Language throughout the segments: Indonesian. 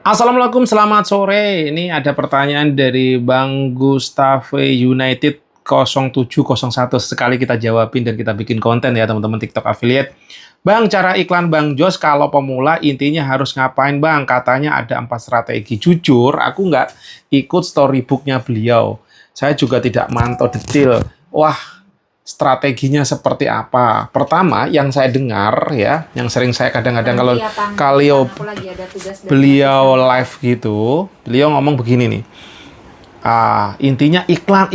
Assalamualaikum, selamat sore. Ini ada pertanyaan dari Bang Gustave United 0701. Sekali kita jawabin dan kita bikin konten ya teman-teman TikTok affiliate. Bang, cara iklan Bang Jos kalau pemula intinya harus ngapain Bang? Katanya ada 4 strategi. Jujur, aku nggak ikut storybooknya beliau. Saya juga tidak mantau detail. Wah, strateginya seperti apa? Pertama, yang saya dengar ya, yang sering saya kadang-kadang kalau beliau live gitu, beliau ngomong begini nih. Intinya iklan.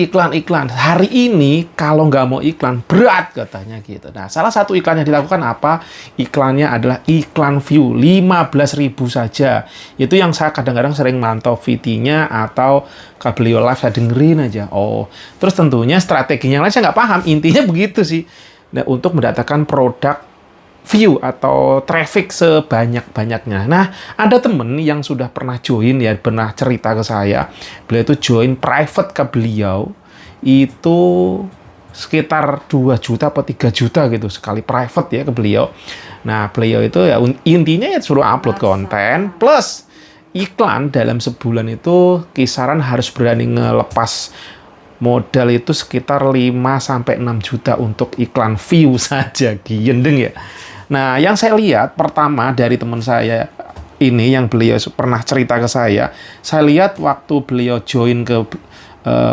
Hari ini kalau nggak mau iklan berat katanya gitu. Nah, salah satu iklan yang dilakukan apa? Iklannya adalah iklan view 15.000 saja. Itu yang saya kadang-kadang sering mantau VT-nya atau kalau beliau live saya dengerin aja. Oh, terus tentunya strateginya yang lain saya nggak paham. Intinya begitu sih. Nah, untuk mendatangkan produk view atau traffic sebanyak-banyaknya. Nah, ada temen yang sudah pernah join ya, pernah cerita ke saya. Beliau itu join private ke beliau, itu sekitar 2 juta atau 3 juta gitu sekali private ya ke beliau. Nah, beliau itu ya intinya ya suruh upload konten plus iklan dalam sebulan itu kisaran harus berani ngelepas modal itu sekitar 5-6 juta untuk iklan view saja. Gendeng ya. Nah, yang saya lihat pertama dari teman saya ini yang beliau pernah cerita ke saya lihat waktu beliau join ke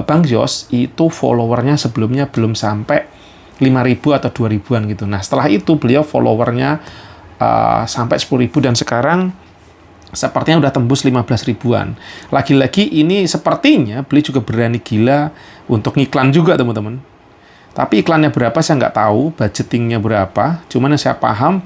Bang Jos, itu followernya sebelumnya belum sampai 5.000 atau 2.000-an gitu. Nah, setelah itu beliau followernya sampai 10.000 dan sekarang sepertinya udah tembus 15 ribuan. Lagi-lagi ini sepertinya beliau juga berani gila untuk ngiklan juga, teman-teman. Tapi iklannya berapa saya nggak tahu, budgetingnya berapa. Cuman yang saya paham,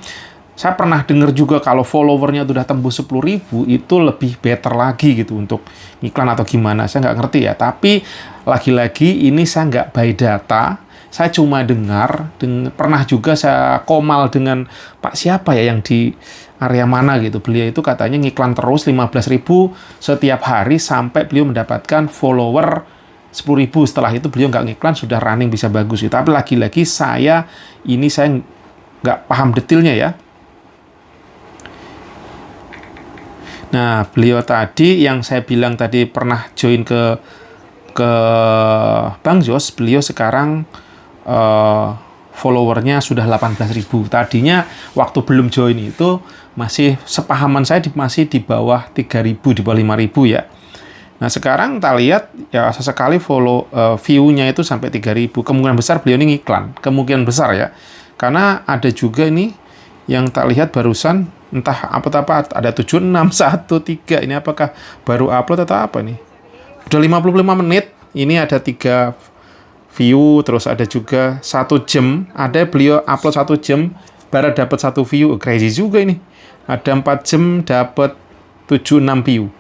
saya pernah dengar juga kalau followernya udah tembus 10.000, itu lebih better lagi gitu untuk iklan atau gimana. Saya nggak ngerti ya. Tapi lagi-lagi ini saya nggak by data. Saya cuma dengar, pernah juga saya komal dengan Pak siapa ya yang di area mana gitu. Beliau itu katanya ngiklan terus 15.000 setiap hari sampai beliau mendapatkan follower 10.000. Setelah itu beliau nggak ngiklan, sudah running bisa bagus. Tapi lagi-lagi saya nggak paham detailnya ya. Nah, beliau tadi yang saya bilang tadi pernah join ke Bang Jos, beliau sekarang followernya sudah 18.000. Tadinya waktu belum join itu masih sepahaman saya masih di bawah 3.000, di bawah 5.000 ya. Nah, sekarang kita lihat ya sesekali view-nya itu sampai 3.000. Kemungkinan besar beliau ini ngiklan. Kemungkinan besar ya. Karena ada juga ini yang tak lihat barusan entah apa ada 7613. Ini apakah baru upload atau apa nih? Udah 55 menit. Ini ada 3 view, terus ada juga 1 jam. Ada beliau upload 1 jam baru dapat 1 view. Crazy juga ini. Ada 4 jam dapat 76 view.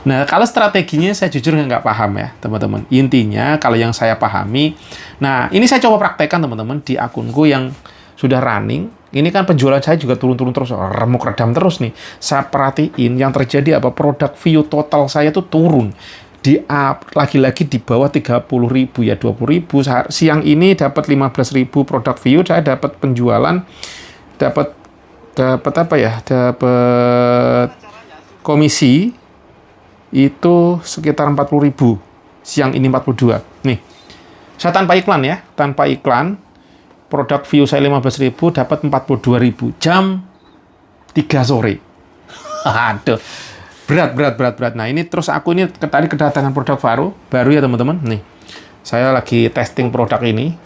Nah, kalau strateginya saya jujur nggak paham ya, teman-teman. Intinya, kalau yang saya pahami, nah, ini saya coba praktekkan, teman-teman, di akunku yang sudah running. Ini kan penjualan saya juga turun-turun terus, remuk redam terus nih. Saya perhatiin yang terjadi apa, produk view total saya tuh turun. Lagi-lagi di bawah 30.000 ya, 20.000. Siang ini dapat 15.000 produk view, saya dapat penjualan, dapat apa ya, dapat komisi, itu sekitar 40.000. Siang ini 42. Nih, saya tanpa iklan ya. Tanpa iklan, produk view saya 15.000, dapat 42.000. Jam 3 sore. Aduh, berat. Nah, ini terus aku ini tadi kedatangan produk baru ya teman-teman. Nih, saya lagi testing produk ini.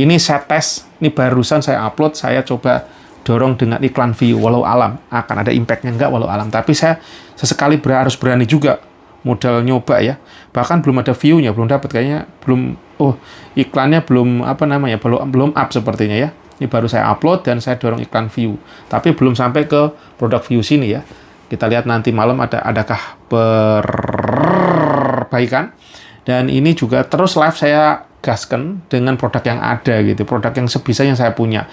Ini saya tes, ini barusan saya upload, saya coba dorong dengan iklan view, walau alam akan ada impact-nya enggak walau alam, tapi saya sesekali harus berani juga modal nyoba ya. Bahkan belum ada view-nya, belum dapat kayaknya, iklannya belum belum up sepertinya ya. Ini baru saya upload dan saya dorong iklan view, tapi belum sampai ke produk view sini ya. Kita lihat nanti malam adakah perbaikan. Dan ini juga terus live saya gaskan dengan produk yang ada gitu, produk yang sebisanya saya punya.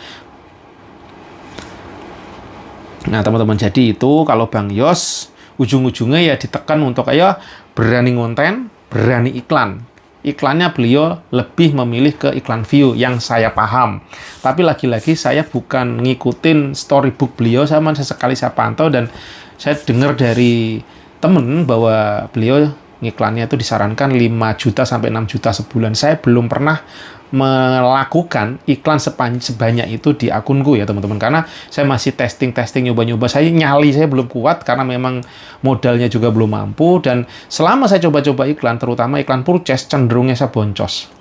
Nah, teman-teman, jadi itu kalau Bang Yos ujung-ujungnya ya ditekan untuk ayo berani konten, berani iklan. iklannya beliau lebih memilih ke iklan view yang saya paham. Tapi lagi-lagi saya bukan ngikutin storybook beliau, sama sesekali saya pantau dan saya dengar dari temen bahwa beliau ngiklannya itu disarankan 5 juta sampai 6 juta sebulan. Saya belum pernah melakukan iklan sebanyak itu di akunku ya teman-teman, karena saya masih testing nyoba-nyoba. Saya nyali, saya belum kuat karena memang modalnya juga belum mampu, dan selama saya coba-coba iklan, terutama iklan purchase, cenderungnya saya boncos.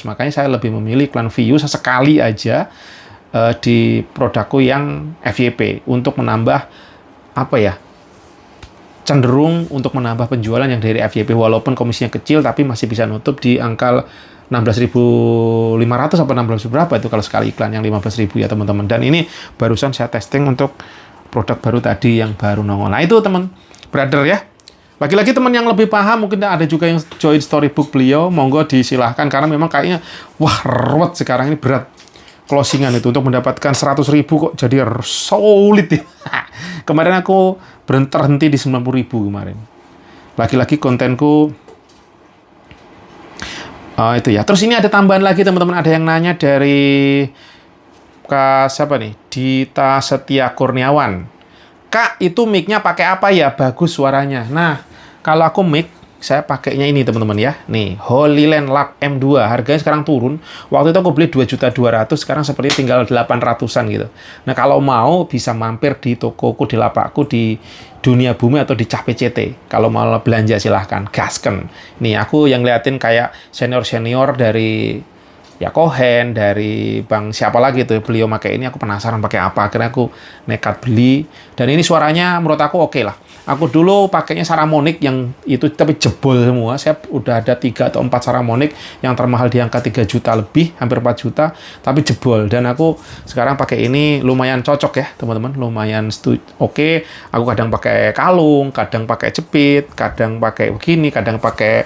Makanya saya lebih memilih iklan view sesekali aja di produkku yang FYP untuk menambah apa ya, cenderung untuk menambah penjualan yang dari FYP, walaupun komisinya kecil tapi masih bisa nutup di angka 16.500 atau 16 berapa itu kalau sekali iklan, yang 15.000 ya teman-teman. Dan ini barusan saya testing untuk produk baru tadi yang baru nongol. Nah itu teman brother ya. Lagi-lagi teman yang lebih paham, mungkin ada juga yang join storybook beliau, monggo disilahkan, karena memang kayaknya wah ruwet sekarang ini, berat closingan itu untuk mendapatkan 100.000 kok jadi solid ya. Kemarin aku berhenti di 90.000 kemarin. Lagi-lagi kontenku itu ya. Terus ini ada tambahan lagi teman-teman, ada yang nanya dari siapa nih? Dita Setia Kurniawan. Kak, itu mic-nya pakai apa ya? Bagus suaranya. Nah, kalau aku mic, saya pakainya ini teman-teman ya. Nih, Holyland Lux M2. Harganya sekarang turun. Waktu itu aku beli 2.200.000, sekarang sepertinya tinggal 800-an gitu. Nah, kalau mau bisa mampir di tokoku, di lapakku di Dunia Bumi atau di Cah PCT. Kalau mau belanja silahkan, gasken. Nih, aku yang liatin kayak senior-senior dari ya Cohen, dari Bang siapa lagi tuh, beliau pakai ini, aku penasaran pakai apa. Akhirnya aku nekat beli. Dan ini suaranya menurut aku oke lah. Aku dulu pakainya Saramonic yang itu tapi jebol semua. Saya udah ada 3 atau 4 Saramonic yang termahal di angka 3 juta lebih, hampir 4 juta, tapi jebol. Dan aku sekarang pakai ini lumayan cocok ya, teman-teman. Lumayan oke. Aku kadang pakai kalung, kadang pakai jepit, kadang pakai begini, kadang pakai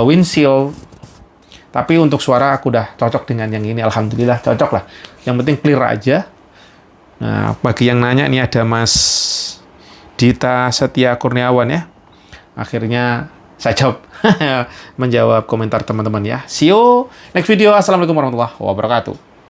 windshield. Tapi untuk suara aku udah cocok dengan yang ini, alhamdulillah cocok lah. Yang penting clear aja. Nah, bagi yang nanya, ini ada Mas Dita Setia Kurniawan ya. Akhirnya saya jawab menjawab komentar teman-teman ya. See you next video. Assalamualaikum warahmatullahi wabarakatuh.